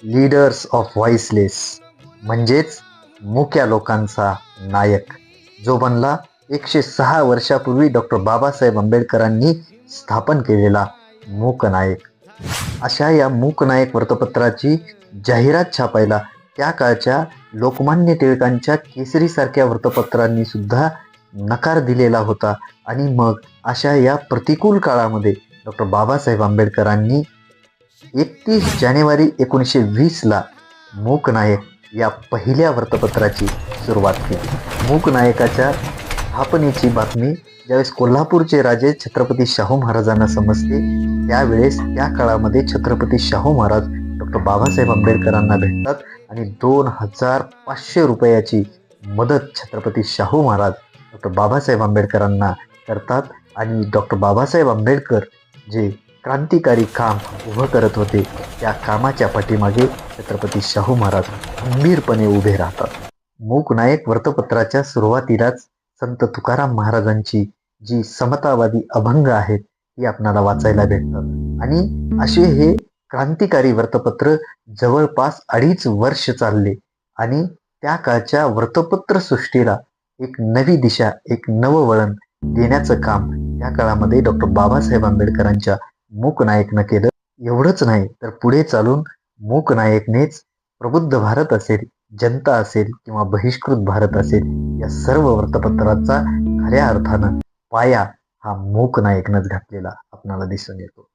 Leaders of voiceless म्हणजेच मुक्या लोकांचा नायक, जो बनला 106 वर्षापूर्वी डॉक्टर बाबासाहेब आंबेडकरांनी स्थापन केलेला मूक नायक. अशा या मूक नायक वृत्तपत्राची जाहिरात छापायला त्या काळच्या लोकमान्य टिळकांच्या केसरीसारख्या वृत्तपत्रांनी सुद्धा नकार दिलेला होता. आणि मग अशा या प्रतिकूल काळामध्ये डॉक्टर बाबासाहेब आंबेडकरांनी 31 जानेवारी 1920ला मूक नायक या पहिल्या वृत्तपत्राची सुरुवात केली. मूक नायकाच्या स्थापनेची बातमी ज्यावेळेस कोल्हापूरचे राजे छत्रपती शाहू महाराजांना समजते, त्यावेळेस त्या काळामध्ये छत्रपती शाहू महाराज डॉक्टर बाबासाहेब आंबेडकरांना भेटतात आणि 2500 रुपयाची मदत छत्रपती शाहू महाराज डॉक्टर बाबासाहेब आंबेडकरांना करतात. आणि डॉक्टर बाबासाहेब आंबेडकर जे क्रांतिकारी काम उभं करत होते, त्या कामाच्या पाठीमागे छत्रपती शाहू महाराज खंबीरपणे उभे राहतात. मूक नायक वृत्तपत्राच्या सुरुवातीलाच संत तुकाराम महाराजांची जी समतावादी अभंग आहेत ती आपणाला वाचायला भेटतात. आणि असे हे क्रांतिकारी वृत्तपत्र जवळपास 2.5 वर्ष चालले आणि त्या काळच्या वृत्तपत्र सृष्टीला एक नवी दिशा, एक नववळण देण्याचं काम त्या काळामध्ये डॉक्टर बाबासाहेब आंबेडकरांच्या मूक नायकनं केलं. एवढंच नाही तर पुढे चालून मूक नायकनेच प्रबुद्ध भारत असेल, जनता असेल किंवा बहिष्कृत भारत असेल, या सर्व वृत्तपत्राचा खऱ्या अर्थानं पाया हा मूक नायकनंच घातलेला आपणाला दिसून येतो.